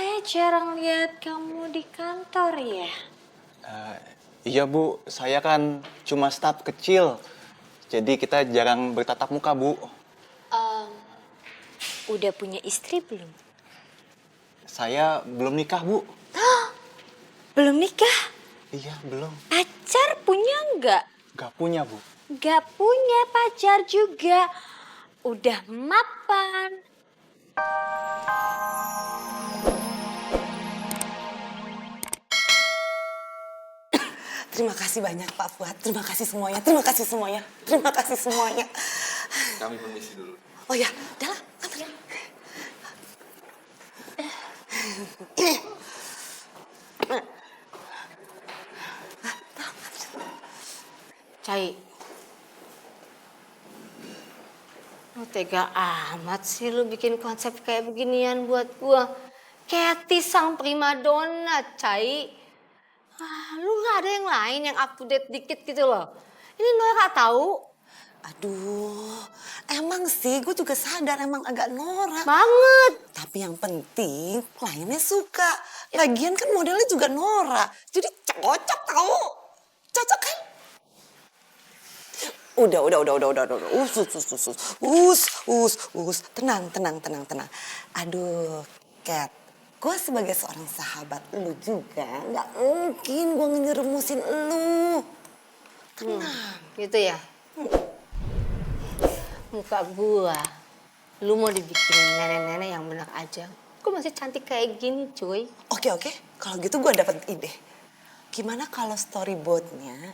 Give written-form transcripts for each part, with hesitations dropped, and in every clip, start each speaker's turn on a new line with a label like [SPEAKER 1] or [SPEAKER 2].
[SPEAKER 1] saya jarang lihat kamu di kantor ya?
[SPEAKER 2] Iya Bu, saya kan cuma staf kecil. Jadi kita jarang bertatap muka Bu.
[SPEAKER 1] Udah punya istri belum?
[SPEAKER 2] Saya belum nikah Bu.
[SPEAKER 1] Belum nikah?
[SPEAKER 2] Iya belum.
[SPEAKER 1] Pacar punya nggak?
[SPEAKER 2] Gak punya Bu.
[SPEAKER 1] Nggak punya pacar juga. Udah mapan.
[SPEAKER 3] Terima kasih banyak Pak Fuad. Terima kasih semuanya. Terima kasih semuanya. Terima kasih semuanya.
[SPEAKER 2] Kami permisi dulu.
[SPEAKER 3] Oh ya, udahlah. Antar.
[SPEAKER 1] Cai. Lu tega amat sih lu bikin konsep kayak beginian buat gua. Kathy sang primadona, Cai. Lu gak ada yang lain yang up to date dikit gitu loh. Ini Nora tahu.
[SPEAKER 3] Aduh, emang sih gue juga sadar emang agak norak.
[SPEAKER 1] Banget.
[SPEAKER 3] Tapi yang penting kliennya suka. Lagian kan modelnya juga norak. Jadi cocok tahu. Cocok kan? Udah. Tenang. Aduh, Kat. Gue sebagai seorang sahabat lu juga gak mungkin gue ngerumusin lu. Tenang.
[SPEAKER 1] Gitu ya. Muka gua, lu mau dibikin nenek-nenek yang benar aja. Gua masih cantik kayak gini, cuy.
[SPEAKER 3] Oke. Kalau gitu gue dapet ide. Gimana kalau storyboardnya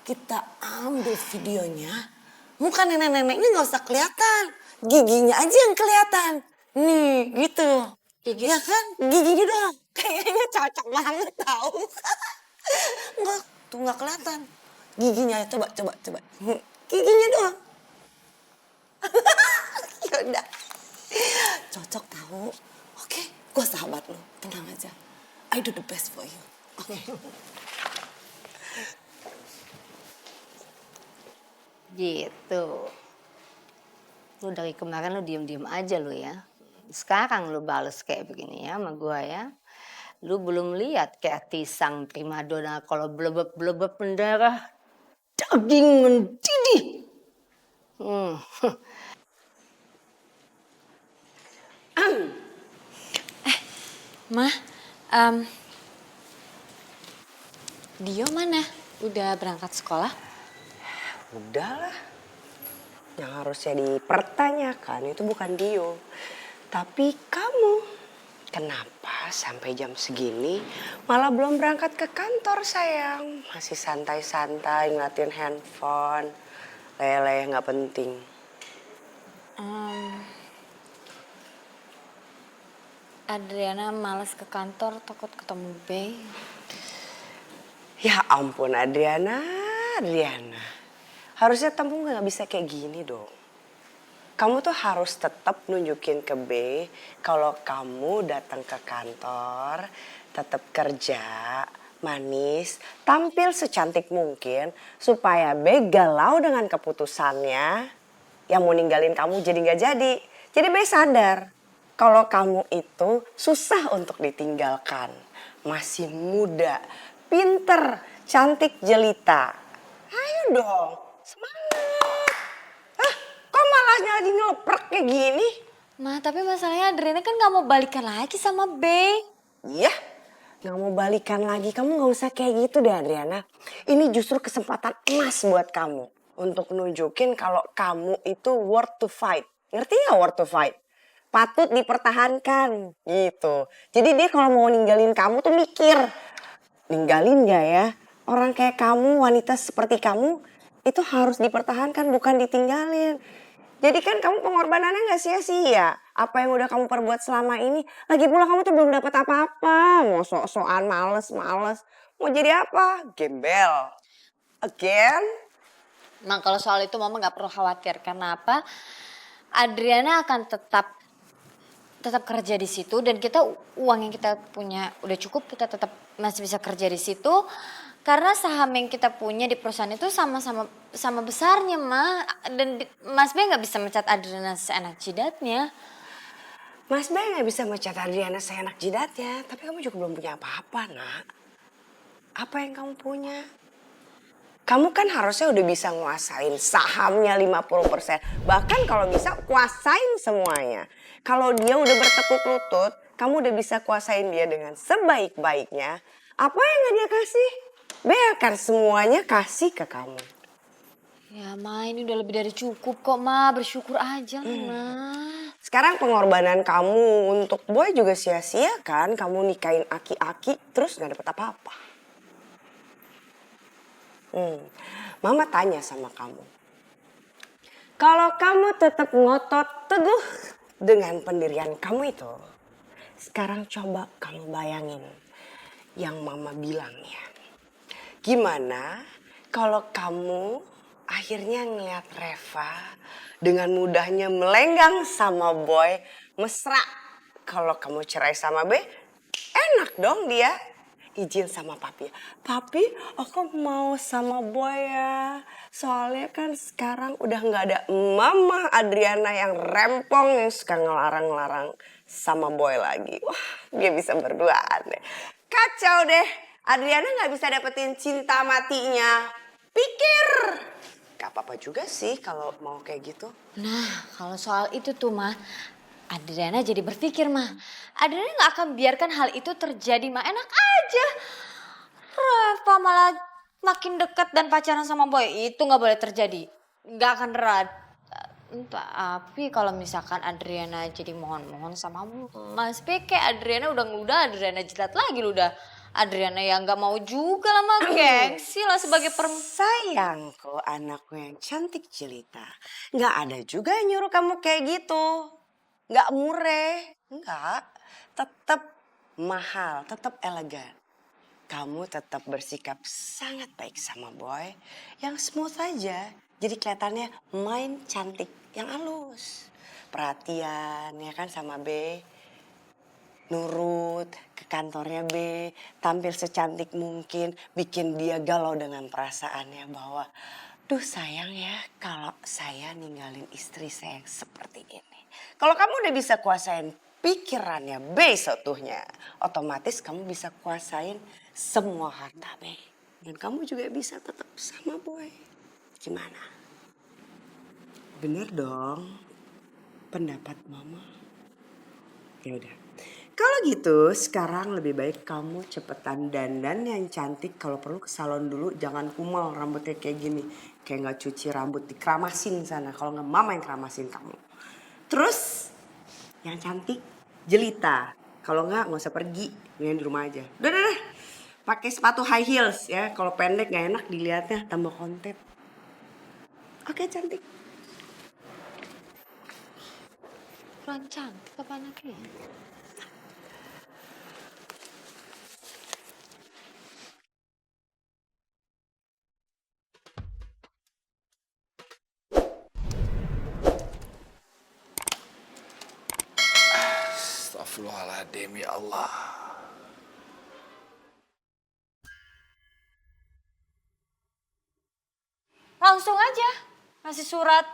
[SPEAKER 3] kita ambil videonya, muka nenek-neneknya nggak usah kelihatan, giginya aja yang kelihatan. Nih, gitu.
[SPEAKER 1] Gigi?
[SPEAKER 3] Ya kan? Giginya dong. Kayaknya cocok banget tau. Enggak, tuh nggak kelihatan. Giginya coba. Giginya doang. Yaudah. Cocok tahu. Oke, gue sahabat lo. Tenang aja. I do the best for you. Oke.
[SPEAKER 1] Gitu. Lu dari kemarin lu diem-diem aja lu ya. Sekarang lu bales kayak begini ya sama gua ya. Lu belum lihat Kathy sang primadona kalau blebeb-blebeb mendarah daging mendidih. Ma, Dio mana? Udah berangkat sekolah?
[SPEAKER 4] Udahlah, yang harusnya dipertanyakan itu bukan Dio, tapi kamu. Kenapa sampai jam segini malah belum berangkat ke kantor sayang? Masih santai-santai ngeliatin handphone, leleh nggak penting.
[SPEAKER 1] Adriana malas ke kantor, takut ketemu Bey.
[SPEAKER 4] Ya ampun Adriana. Harusnya kamu nggak bisa kayak gini dong. Kamu tuh harus tetap nunjukin ke B kalau kamu datang ke kantor, tetap kerja, manis, tampil secantik mungkin supaya B galau dengan keputusannya yang mau ninggalin kamu jadi nggak jadi. Jadi B sadar kalau kamu itu susah untuk ditinggalkan, masih muda, pinter, cantik, jelita. Ayo dong, semangat. Kok malah lagi ngeleprak kayak gini?
[SPEAKER 1] Ma, tapi masalahnya Adriana kan gak mau balikan lagi sama Bey.
[SPEAKER 4] Iya, gak mau balikan lagi. Kamu gak usah kayak gitu deh Adriana. Ini justru kesempatan emas buat kamu. Untuk nunjukin kalau kamu itu worth to fight. Ngerti gak worth to fight? Patut dipertahankan gitu. Jadi dia kalau mau ninggalin kamu tuh mikir. Ninggalin gak ya? Orang kayak kamu, wanita seperti kamu itu harus dipertahankan bukan ditinggalin. Jadi kan kamu pengorbanannya gak sia-sia. Apa yang udah kamu perbuat selama ini. Lagi pula kamu tuh belum dapat apa-apa. Mau sok-sokan males. Mau jadi apa? Gembel. Again?
[SPEAKER 1] Emang kalau soal itu mama gak perlu khawatir. Karena apa? Adriana akan tetap kerja di situ. Dan kita uang yang kita punya udah cukup. Kita tetap masih bisa kerja di situ. Karena saham yang kita punya di perusahaan itu sama besarnya, Ma. Dan Mas B nggak bisa mencat Adriana seenak jidatnya.
[SPEAKER 4] Mas Bay nggak bisa mecat Adriana seenak jidatnya, tapi kamu juga belum punya apa-apa, nak. Apa yang kamu punya? Kamu kan harusnya udah bisa nguasain sahamnya 50%. Bahkan kalau bisa kuasain semuanya. Kalau dia udah bertekuk lutut, kamu udah bisa kuasain dia dengan sebaik-baiknya. Apa yang gak dia kasih? Bay akan semuanya kasih ke kamu.
[SPEAKER 1] Ya Ma, ini udah lebih dari cukup kok Ma, bersyukur aja lah Ma.
[SPEAKER 4] Sekarang pengorbanan kamu untuk Boy juga sia-sia kan? Kamu nikahin aki-aki terus gak dapet apa-apa. Mama tanya sama kamu. Kalau kamu tetap ngotot teguh dengan pendirian kamu itu, sekarang coba kamu bayangin yang Mama bilang ya. Gimana kalau kamu akhirnya ngeliat Reva dengan mudahnya melenggang sama Boy, mesra. Kalau kamu cerai sama B, enak dong dia. Izin sama papi. Papi, aku mau sama Boy ya. Soalnya kan sekarang udah gak ada Mama Adriana yang rempong yang suka ngelarang-larang sama Boy lagi. Wah, dia bisa berduaan deh. Kacau deh. Adriana gak bisa dapetin cinta matinya. Pikir. Gak apa-apa juga sih kalau mau kayak gitu.
[SPEAKER 1] Nah, kalau soal itu tuh Ma, Adriana jadi berpikir Ma. Adriana gak akan biarkan hal itu terjadi Ma, enak aja. Reva malah makin dekat dan pacaran sama Boy, itu gak boleh terjadi. Gak akan tapi kalau misalkan Adriana jadi mohon-mohon sama Mas P, kayak Adriana udah Adriana jilat lagi lu udah. Adriana yang gak mau juga lah mah, gengsi lah sebagai perempuan.
[SPEAKER 4] Sayangku anakku yang cantik jelita. Gak ada juga yang nyuruh kamu kayak gitu. Gak murah, enggak. Tetap mahal, tetap elegan. Kamu tetap bersikap sangat baik sama Boy. Yang smooth aja. Jadi kelihatannya main cantik, yang halus. Perhatian ya kan sama B. Nurut ke kantornya B, tampil secantik mungkin, bikin dia galau dengan perasaannya bahwa, duh sayang ya kalau saya ninggalin istri saya yang seperti ini. Kalau kamu udah bisa kuasain pikirannya B seutuhnya, otomatis kamu bisa kuasain semua harta B. Dan kamu juga bisa tetap sama Boy. Gimana? Bener dong pendapat Mama? Ya udah. Kalau gitu sekarang lebih baik kamu cepetan dandan yang cantik. Kalau perlu ke salon dulu, jangan kumal rambutnya kayak gini. Kayak gak cuci rambut, dikeramasin sana. Kalau gak Mama yang keramasin kamu. Terus yang cantik jelita. Kalau gak usah pergi, mendingan di rumah aja. Udah. Pakai sepatu high heels ya. Kalau pendek gak enak dilihatnya, tambah konten. Oke cantik.
[SPEAKER 1] Kurang cantik apa anaknya?
[SPEAKER 5] Astagfirullahaladzim ya Allah.
[SPEAKER 1] Langsung aja ngasih surat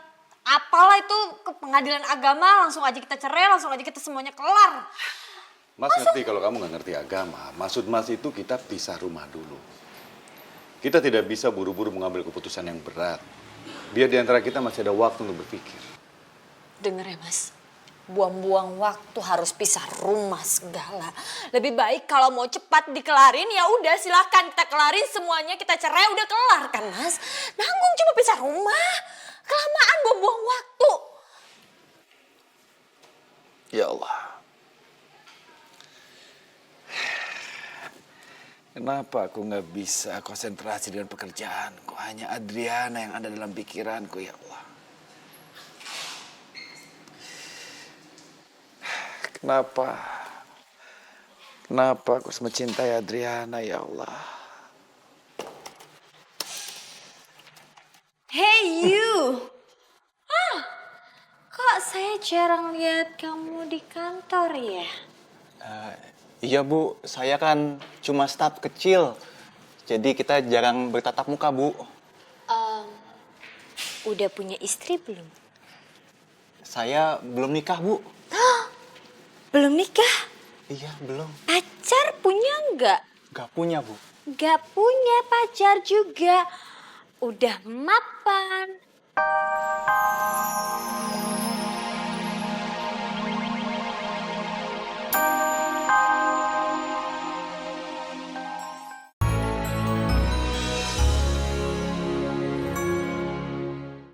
[SPEAKER 1] apalah itu ke pengadilan agama, langsung aja kita cerai, langsung aja kita semuanya kelar.
[SPEAKER 5] Mas ngerti kalau kamu nggak ngerti agama. Maksud Mas itu kita pisah rumah dulu. Kita tidak bisa buru-buru mengambil keputusan yang berat. Biar di antara kita masih ada waktu untuk berpikir.
[SPEAKER 1] Dengar ya Mas, buang-buang waktu harus pisah rumah segala. Lebih baik kalau mau cepat dikelarin ya udah silakan kita kelarin semuanya, kita cerai udah kelar kan Mas. Nanggung cuma pisah rumah, kelamaan buang-buang waktu.
[SPEAKER 5] Ya Allah. Kenapa aku nggak bisa konsentrasi dengan pekerjaanku? Hanya Adriana yang ada dalam pikiranku ya Allah. Kenapa aku harus mencintai Adriana ya Allah?
[SPEAKER 1] Hey you, kok saya jarang lihat kamu di kantor ya?
[SPEAKER 2] Iya Bu, saya kan cuma staf kecil. Jadi kita jarang bertatap muka Bu.
[SPEAKER 1] Udah punya istri belum?
[SPEAKER 2] Saya belum nikah Bu.
[SPEAKER 1] Belum nikah?
[SPEAKER 2] Iya, belum.
[SPEAKER 1] Pacar punya nggak?
[SPEAKER 2] Gak punya, Bu.
[SPEAKER 1] Nggak punya pacar juga. Udah mapan,